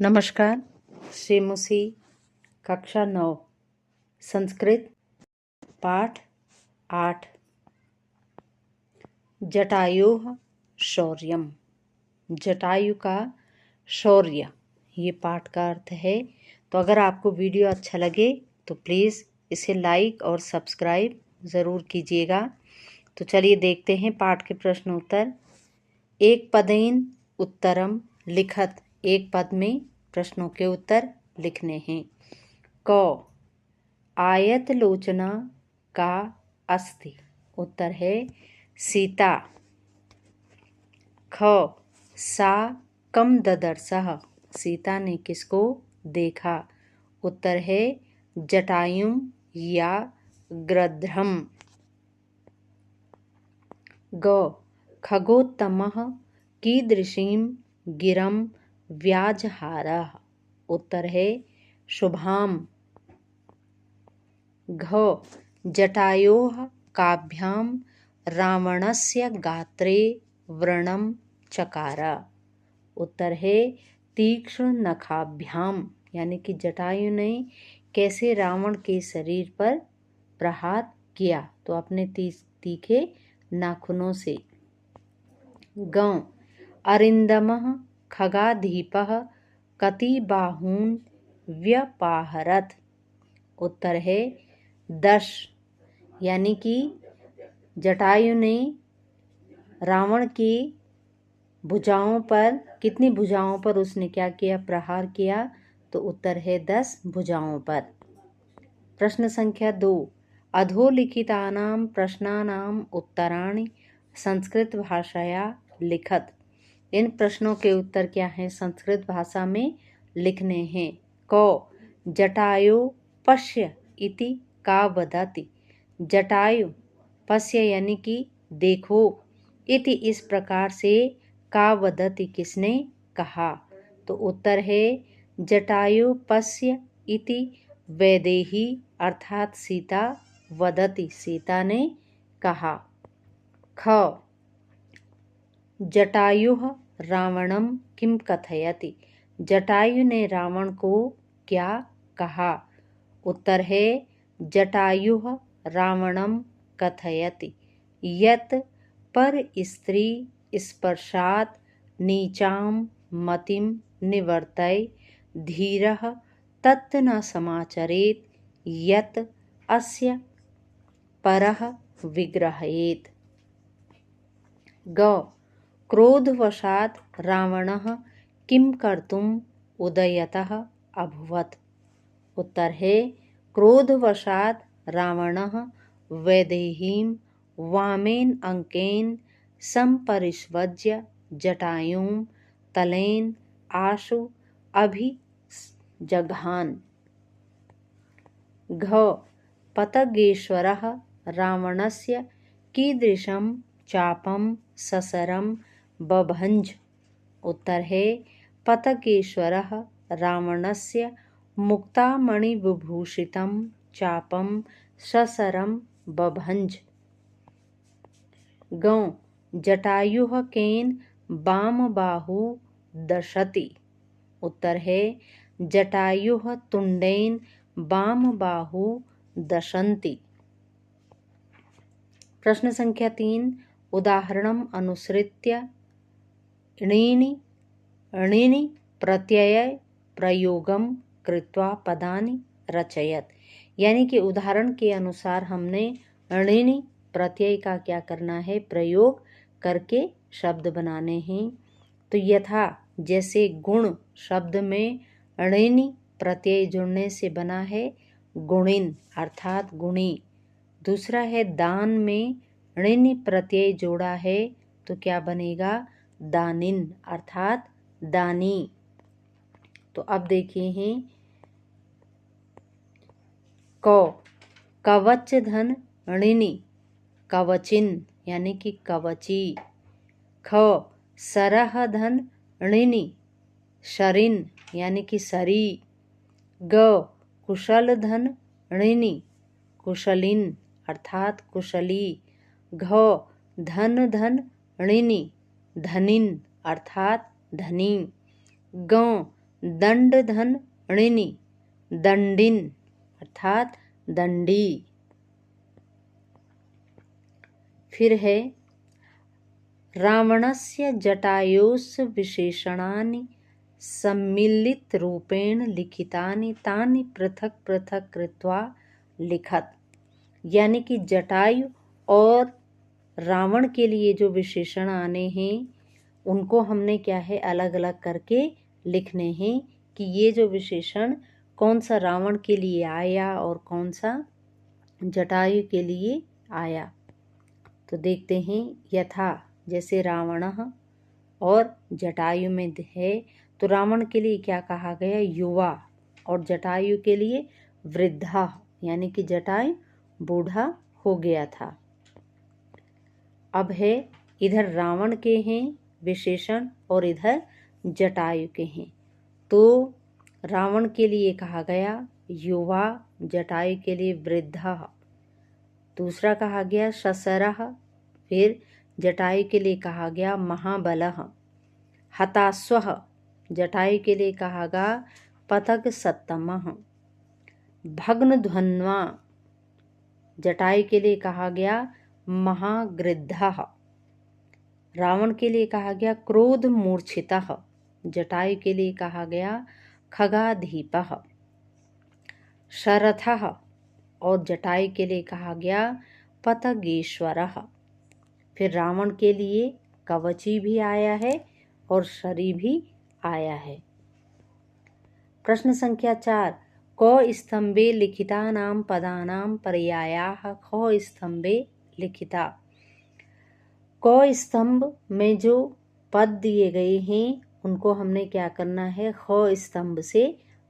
नमस्कार। श्रीमुसी कक्षा 9 संस्कृत पाठ 8 जटायुः शौर्यम। जटायु का शौर्य ये पाठ का अर्थ है। तो अगर आपको वीडियो अच्छा लगे तो प्लीज़ इसे लाइक और सब्सक्राइब ज़रूर कीजिएगा। तो चलिए देखते हैं पाठ के प्रश्न उत्तर। एक पदेन उत्तरम लिखत, एक पद में प्रश्नों के उत्तर लिखने हैं। क आयत लोचना का अस्ति, उत्तर है सीता। ख सा कम ददर्शः, सीता ने किसको देखा, उत्तर है जटायुम या गृध्रम। ग खगोत्तमः कीदृशीं गिरं व्याजहारः, उत्तर है शुभाम। घ जटायोः काभ्यां रावणस्य गात्रे व्रणं चकार, उत्तर है तीक्ष्ण नखाभ्याम, यानी कि जटायु ने कैसे रावण के शरीर पर प्रहार किया, तो अपने तीखे नाखूनों से। गौ अरिंदमः खगाधीपः कति बाहून व्यपाहरत, उत्तर है 10, यानी कि जटायु ने रावण की भुजाओं पर, कितनी भुजाओं पर उसने क्या किया, प्रहार किया, तो उत्तर है 10 भुजाओं पर। प्रश्न संख्या 2 अधोलिखितानां प्रश्नानां उत्तराणि संस्कृत भाषाया लिखत। इन प्रश्नों के उत्तर क्या हैं, संस्कृत भाषा में लिखने हैं। क जटायु पश्य इति का वदति, जटायु पश्य यानी कि देखो, इति इस प्रकार से, का वदति किसने कहा, तो उत्तर है जटायु पश्य इति वैदेही अर्थात सीता वदति, सीता ने कहा। ख जटायुः रावणं किम कथयति, जटायु ने रावण को क्या कहा, उत्तर है जटायुः रावणं कथयति यत् पर स्त्री स्पर्शात् नीचां मतिं निवर्तय धीरः तत् न समाचरेत् यत् अस्य परः विग्रहेत्। ग क्रोधवशात् रावणः किं कर्तुम् उदयतः अभवत्, उत्तर है क्रोधवशात् रावणः वैदेहीं वामेन अंकेन संपरिष्वज्य जटायुं तलेन आशु अभिजघान। घ पतगेश्वरः रावणस्य कीदृशं चापं ससरं बभंज, उत्तर है पतगेश्वरः रावणस्य मुक्तामणिविभूषितं चापं ससरं बभंज। गौ जटायुः केन वामबाहु दशति, उत्तर है जटायुः तुंडेन वामबाहु दशन्ति। प्रश्न संख्या 3 उदाहरणम् अनुसृत्य णिनि प्रत्यय प्रयोगम कृत्वा पदानि रचयत, यानी कि उदाहरण के अनुसार हमने णिनि प्रत्यय का क्या करना है, प्रयोग करके शब्द बनाने हैं। तो यथा जैसे गुण शब्द में णिनि प्रत्यय जुड़ने से बना है गुणिन अर्थात गुणी। दूसरा है दान में णिनि प्रत्यय जोड़ा है तो क्या बनेगा, दानिन अर्थात दानी। तो अब देखिए हैं क कवच धन णिनि कवचिन, यानी कि कवची। ख सरह धन णिनि शरिन, यानी कि सरी। ग कुशल धन णिनि कुशलिन अर्थात कुशली। घ धन धन णिनि धनिन अर्थात धनी। गौ दंड धन ऋणी दंडिन अर्थात दंडी। फिर है रावणस्य जटायोस्य विशेषणानि सम्मिलित रूपेण लिखितानि तानि पृथक पृथक कृत्वा लिखत। यानी कि जटायु और रावण के लिए जो विशेषण आने हैं उनको हमने क्या है अलग अलग करके लिखने हैं कि ये जो विशेषण कौन सा रावण के लिए आया और कौन सा जटायु के लिए आया। तो देखते हैं यथा जैसे रावण और जटायु में है तो रावण के लिए क्या कहा गया युवा और जटायु के लिए वृद्धा यानी कि जटायु बूढ़ा हो गया था। अब है इधर रावण के हैं विशेषण और इधर जटायु के हैं। तो रावण के लिए कहा गया युवा जटायु के लिए वृद्धा। दूसरा कहा गया शशरः फिर जटायु के लिए कहा गया महाबलः। हताश्वः जटायु के लिए कहा गया पतग सत्तमः। भग्नध्वन्वा जटायु के लिए कहा गया महागृद्धः। रावण के लिए कहा गया क्रोध मूर्छितः। जटायु के लिए कहा गया खगाधीपः। शरथः और जटायु के लिए कहा गया पतगेश्वरः। फिर रावण के लिए कवची भी आया है और शरी भी आया है। प्रश्न संख्या 4 क स्तंभे लिखितानां पदानां पर्यायाः ख स्तंभे लिखिता। क स्तंभ में जो पद दिए गए हैं उनको हमने क्या करना है ख स्तंभ से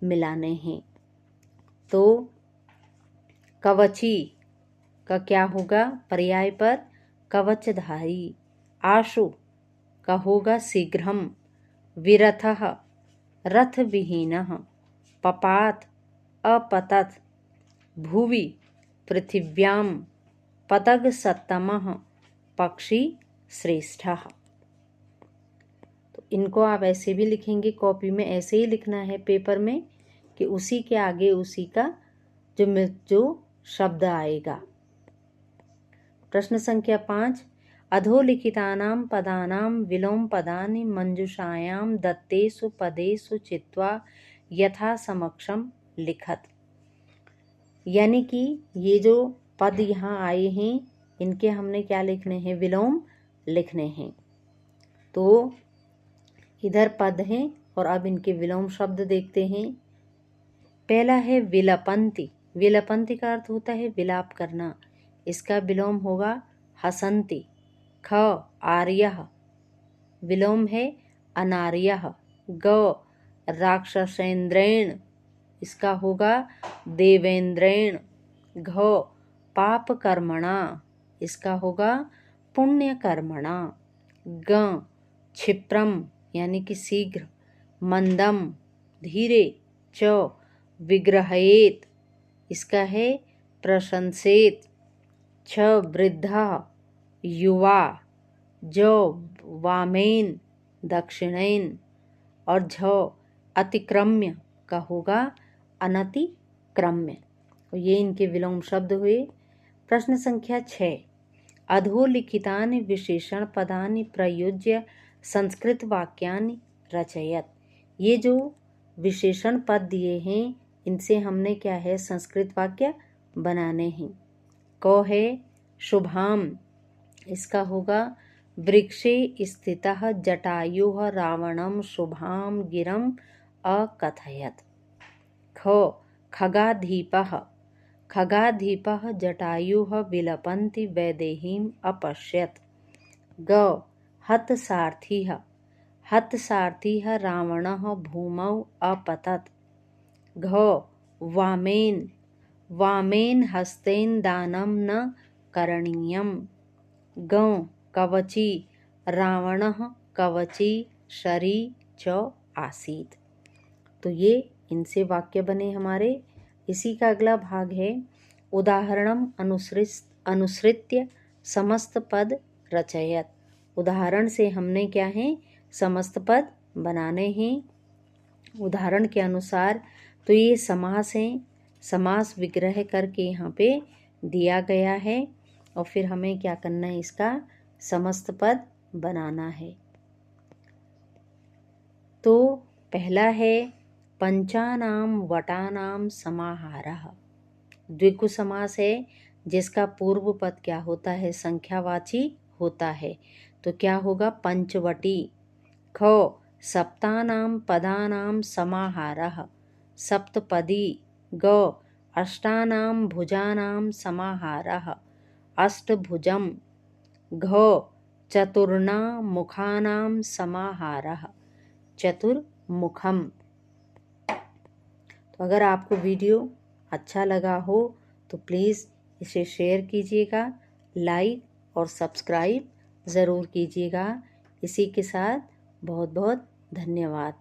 मिलाने हैं। तो कवची का क्या होगा पर्याय पर कवचधारी। आशु का होगा शीघ्रम। विरथः रथ विहीनः। पपात अपतत। भुवि पृथिव्यां। पतग सत्तमः पक्षी श्रेष्ठः। तो इनको आप ऐसे भी लिखेंगे कॉपी में ऐसे ही लिखना है पेपर में कि उसी के आगे उसी का जो शब्द आएगा। प्रश्न संख्या 5 अधोलिखितानां पदानां विलोम पदानि मंजूषायां दत्तेषु पदेषु चित्वा यथा समक्षम लिखत। यानी कि ये जो पद यहाँ आए हैं इनके हमने क्या लिखने हैं विलोम लिखने हैं। तो इधर पद हैं और अब इनके विलोम शब्द देखते हैं। पहला है विलपंती। विलपंती का अर्थ होता है विलाप करना। इसका विलोम होगा हसंती। ख आर्यः विलोम है अनार्यः। ग राक्षसेंद्रेण इसका होगा देवेंद्रेण। घ पाप कर्मणा इसका होगा पुण्य कर्मणा। ग क्षिप्रम यानी कि शीघ्र। मंदम धीरे। च विग्रहेत इसका है प्रशंसेत। छ वृद्धा युवा। जो वामेन दक्षिणेन और झ अतिक्रम्य का होगा अनतिक्रम्य। तो ये इनके विलोम शब्द हुए। प्रश्न संख्या 6 अधोलिखितानि विशेषण पदानि प्रयुज्य संस्कृत वाक्यानि रचयत। ये जो विशेषण पद दिए हैं इनसे हमने क्या है संस्कृत वाक्य बनाने हैं। क है शुभाम इसका होगा वृक्षे स्थितः जटायुः रावणं शुभां गिरं अकथयत। ख खगाधीपः। खगाधीपः जटायुः विलपन्ति वैदेहीम् अपश्यत्। ग हतसारथिः। हतसारथिः रावणः भूमौ अपतत्। घ वामेन। वामेन हस्तेन दानं न करणीयम्। ग कवची। रावणः कवची शरी च आसीत्। तो ये इनसे वाक्य बने हमारे। इसी का अगला भाग है उदाहरणम अनुसृत्य समस्त पद रचयत। उदाहरण से हमने क्या है समस्त पद बनाने हैं। उदाहरण के अनुसार तो ये समास हैं, समास विग्रह करके यहाँ पे दिया गया है और फिर हमें क्या करना है, इसका समस्त पद बनाना है। तो पहला है पंचानाम वटानाम समाहारः। द्विगु समास है जिसका पूर्व पद क्या होता है, संख्यावाची होता है। तो क्या होगा, पंचवटी। ख सप्तानाम पदानाम समाहारः, सप्तपदी। ग अष्टानाम भुजानाम समाहारः, अष्टभुजम। घ चतुर्णामुखानां समाहारः, चतुर्मुखम। तो अगर आपको वीडियो अच्छा लगा हो तो प्लीज़ इसे शेयर कीजिएगा, लाइक और सब्सक्राइब ज़रूर कीजिएगा। इसी के साथ बहुत बहुत धन्यवाद।